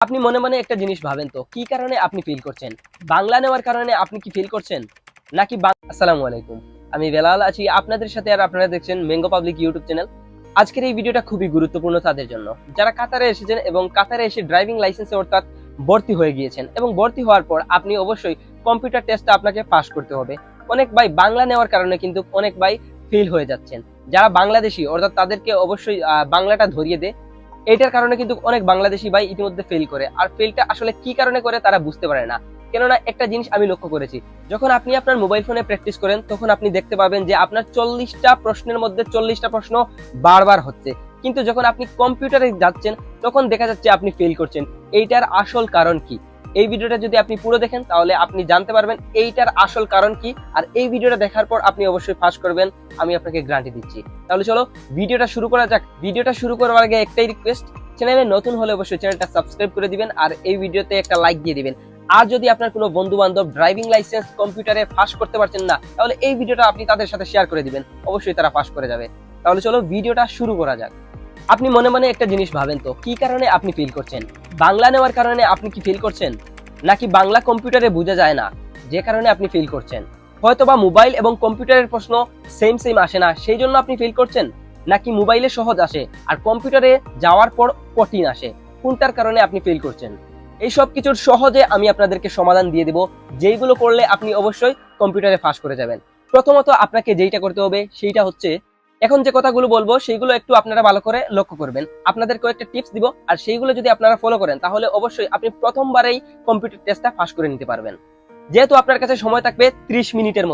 আপনি মনে মনে একটা জিনিস ভাবেন তো কি কারণে আপনি ফিল করছেন? বাংলা নেওয়ার কারণে আপনি কি ফিল করছেন নাকি আসসালামু আলাইকুম, আমি বেলাল আছি আপনাদের সাথে, আর আপনারা দেখছেন ম্যাঙ্গো পাবলিক ইউটিউব চ্যানেল। আজকের এই ভিডিওটা খুবই গুরুত্বপূর্ণ তাদের জন্য যারা কাতারে এসেছেন এবং কাতারে এসে ড্রাইভিং লাইসেন্সে অর্থাৎ ভর্তি হয়ে গিয়েছেন, এবং ভর্তি হওয়ার পর আপনি অবশ্যই কম্পিউটার টেস্টটা আপনাকে পাস করতে হবে। অনেক ভাই বাংলা নেওয়ার কারণে কিন্তু অনেক ভাই ফেল হয়ে যাচ্ছেন। যারা বাংলাদেশি অর্থাৎ তাদেরকে অবশ্যই বাংলাটা ধরিয়ে দেয়। এটার কারণে কিন্তু অনেক বাংলাদেশি ভাই ইতিমধ্যে ফেল করে, আর ফেলটা আসলে কি কারণে করে তারা বুঝতে পারে না। কেননা একটা জিনিস আমি লক্ষ্য করেছি, যখন আপনি আপনার মোবাইল ফোনে প্র্যাকটিস করেন তখন আপনি দেখতে পাবেন যে আপনার 40টা প্রশ্নের মধ্যে 40টা প্রশ্ন বারবার হচ্ছে, কিন্তু যখন আপনি কম্পিউটারে যাচ্ছেন তখন দেখা যাচ্ছে আপনি ফেল করছেন। এইটার আসল কারণ কি? এই ভিডিওটা যদি আপনি পুরো দেখেন তাহলে আপনি জানতে পারবেন এইটার আসল কারণ কি, আর এই ভিডিওটা দেখার পর আপনি অবশ্যই পাস করবেন, আমি আপনাকে গ্যারান্টি দিচ্ছি। তাহলে চলো ভিডিওটা শুরু করা যাক। ভিডিওটা শুরু করার আগে একটাই রিকোয়েস্ট, চ্যানেলে নতুন হলে অবশ্যই চ্যানেলটা সাবস্ক্রাইব করে দিবেন আর এই ভিডিওতে একটা লাইক দিয়ে দিবেন। আর যদি আপনার কোনো বন্ধু বান্ধব ড্রাইভিং লাইসেন্স কম্পিউটারে পাস করতে পারছেন না, তাহলে এই ভিডিওটা আপনি তাদের সাথে শেয়ার করে দিবেন, অবশ্যই তারা পাস করে যাবে। তাহলে চলো ভিডিওটা শুরু করা যাক। আপনি মনে মনে একটা জিনিস ভাবেন তো কি কারণে আপনি ফিল করছেন? বাংলা নেওয়ার কারণে আপনি কি ফিল করছেন নাকি বাংলা কম্পিউটারে বোঝা যায় না যে কারণে আপনি ফিল করছেন? হয়তোবা মোবাইল এবং কম্পিউটারের প্রশ্ন সেম আসে না সেই জন্য আপনি ফিল করছেন, নাকি মোবাইলে সহজ আসে আর কম্পিউটারে যাওয়ার পর কঠিন আসে? কোনটার কারণে আপনি ফিল করছেন? এই সব কিছুর সহজে আমি আপনাদেরকে সমাধান দিয়ে দেব, যেইগুলো করলে আপনি অবশ্যই কম্পিউটারে পাস করে যাবেন। প্রথমত আপনাকে যেইটা করতে হবে সেইটা হচ্ছে, এখন যে কথাগুলো বলবো সেইগুলো একটু আপনারা ভালো করে লক্ষ্য করবেন। আপনাদের কয়েকটা টিপস দিব, আর সেইগুলো যদি আপনারা ফলো করেন তাহলে অবশ্যই আপনি প্রথমবারেই কম্পিউটার টেস্টটা পাস করে নিতে পারবেন। যেহেতু আপনার কাছে সময় থাকবে 30 মিনিটের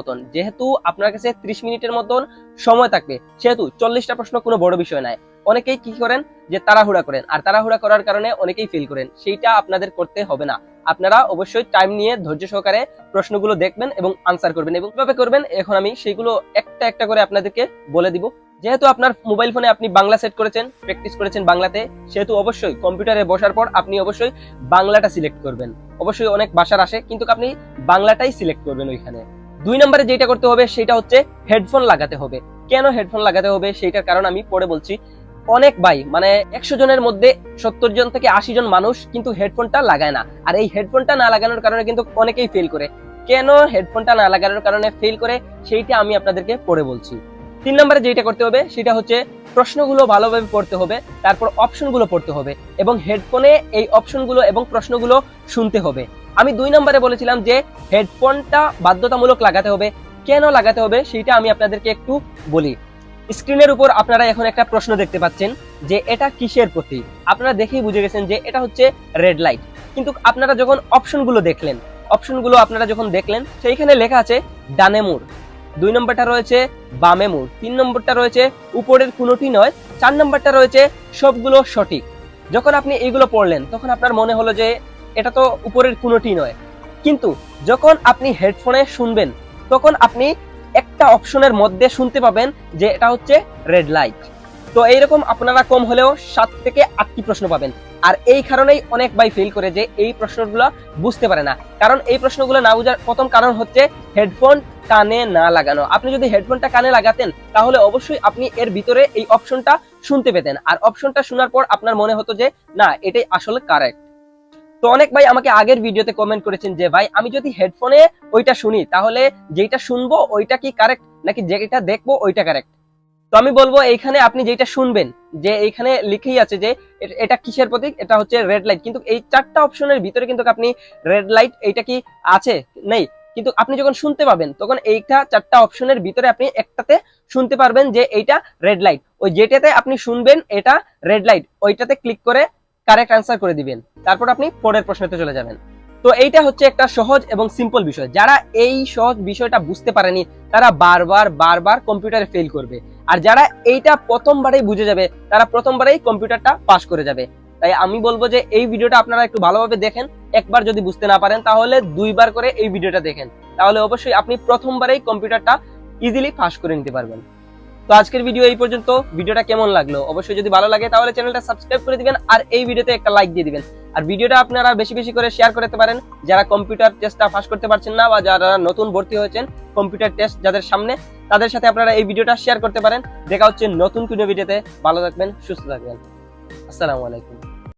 মতন, সময় থাকবে, সেহেতু 40টা প্রশ্ন কোনো বড় বিষয় নয়। অনেকেই কি করেন যে তাড়াহুড়া করেন, আর তাড়াহুড়া করার কারণে অনেকেই ফেল করেন। সেইটা আপনাদের করতে হবে না। আপনারা অবশ্যই টাইম নিয়ে ধৈর্য সহকারে প্রশ্নগুলো দেখবেন এবং আনসার করবেন, এবং কিভাবে করবেন এখন আমি সেইগুলো একটা একটা করে আপনাদেরকে বলে দিব। যেহেতু আপনার মোবাইল ফোনে আপনি বাংলা সেট করেছেন, প্র্যাকটিস করেছেন বাংলাতে, সেহেতু অবশ্যই কম্পিউটারে বসার পর আপনি অবশ্যই বাংলাটা সিলেক্ট করবেন। অবশ্যই অনেক ভাষার আসে, কিন্তু আপনি বাংলাটাই সিলেক্ট করবেন ওইখানে। 2 নম্বরে যেটা করতে হবে সেটা হচ্ছে হেডফোন লাগাতে হবে। কেন হেডফোন লাগাতে হবে সেইটার কারণ আমি পরে বলছি। অনেক ভাই মানে 100 জনের মধ্যে 70 জন থেকে 80 জন মানুষ কিন্তু হেডফোনটা লাগায় না, আর এই হেডফোনটা না লাগানোর কারণে কিন্তু অনেকেই ফেল করে। কেন হেডফোনটা না লাগানোর কারণে ফেল করে সেইটা আমি আপনাদেরকে পরে বলছি। 3 নম্বরে যেটা করতে হবে সেটা হচ্ছে প্রশ্নগুলো ভালোভাবে পড়তে হবে, তারপর অপশনগুলো পড়তে হবে, এবং হেডফোনে এই অপশনগুলো এবং প্রশ্নগুলো শুনতে হবে। আমি 2 নম্বরে বলেছিলাম যে হেডফোনটা বাধ্যতামূলক লাগাতে হবে। কেন লাগাতে হবে সেটা আমি আপনাদেরকে একটু বলি। স্ক্রিনের উপর আপনারা এখন একটা প্রশ্ন দেখতে পাচ্ছেন যে এটা কিসের প্রতীক। আপনারা দেখেই বুঝে গেছেন যে এটা হচ্ছে রেড লাইট, কিন্তু আপনারা যখন অপশনগুলো দেখলেন সেইখানে লেখা আছে ডানে মোড়, 2 নম্বরটা রয়েছে বামে মোড়, 3 নম্বরটা রয়েছে উপরের কোনোটি নয়, 4 নম্বরটা রয়েছে সবগুলো সঠিক। যখন আপনি এইগুলো পড়লেন তখন আপনার মনে হলো যে এটা তো উপরের কোনোটি নয়, কিন্তু যখন আপনি হেডফোনে শুনবেন তখন আপনি একটা অপশনের মধ্যে শুনতে পাবেন যে এটা হচ্ছে রেড লাইট। তো এইরকম আপনারা কম হলেও 7 থেকে 8টি প্রশ্ন পাবেন, আর এই কারণেই অনেক ভাই ফেল করে যে এই প্রশ্নগুলো বুঝতে পারে না। কারণ এই প্রশ্নগুলো না বোঝার প্রথম কারণ হচ্ছে হেডফোন কানে না লাগানো। আপনি যদি হেডফোনটা কানে লাগাতেন তাহলে অবশ্যই আপনি এর ভিতরে এই অপশনটা শুনতে পেতেন, আর অপশনটা শোনার পর আপনার মনে হতো যে না এটাই আসলে কারেক্ট। তো অনেক ভাই আমাকে আগের ভিডিওতে কমেন্ট করেছেন যে ভাই আমি যদি হেডফোনে ওইটা শুনি তাহলে যেটা শুনবো ওইটা কি কারেক্ট নাকি যেটা দেখবো ওইটা কারেক্ট? তো আমি বলবো এইখানে আপনি যেটা শুনবেন, যে এইখানে লিখেই আছে যে এটা কিসের প্রতীক, এটা হচ্ছে রেড লাইট, কিন্তু এই 4টা অপশনের ভিতরে কিন্তু আপনি রেড লাইট এইটা কি আছে নেই, কিন্তু আপনি যখন শুনতে পাবেন তখন এইটা 4টা অপশনের ভিতরে আপনি একটাতে শুনতে পারবেন যে এইটা রেড লাইট। ওই যেটাতে আপনি শুনবেন এটা রেড লাইট ওইটাতে ক্লিক করে কারেক্ট আনসার করে দিবেন, তারপর আপনি পরের প্রশ্নতে চলে যাবেন। তো এইটা হচ্ছে একটা সহজ এবং সিম্পল বিষয়। যারা এই সহজ বিষয়টা বুঝতে পারেনি তারা বারবার কম্পিউটারে ফেল করবে, আর যারা এইটা প্রথমবারেই বুঝে যাবে তারা প্রথমবারেই কম্পিউটারটা পাস করে যাবে। তাই আমি বলবো যে এই ভিডিওটা আপনারা একটু ভালোভাবে দেখেন। একবার যদি বুঝতে না পারেন তাহলে 2বার করে এই ভিডিওটা দেখেন, তাহলে অবশ্যই আপনি প্রথমবারেই কম্পিউটারটা ইজিলি পাস করে নিতে পারবেন। তো আজকের ভিডিও এই পর্যন্ত। ভিডিওটা কেমন লাগলো অবশ্যই যদি ভালো লাগে তাহলে চ্যানেলটা সাবস্ক্রাইব করে দিবেন, আর এই ভিডিওতে একটা লাইক দিয়ে দিবেন। আর ভিডিওটা আপনারা বেশি করে শেয়ার করতে পারেন যারা কম্পিউটার টেস্টটা পাস করতে পারছেন না, বা যারা নতুন ভর্তি হয়েছেন কম্পিউটার টেস্ট যাদের সামনে, তাদের সাথে আপনারা এই ভিডিওটা শেয়ার করতে পারেন। দেখা হচ্ছে নতুন কোনো ভিডিওতে। ভালো থাকবেন, সুস্থ থাকবেন। আসসালামু আলাইকুম।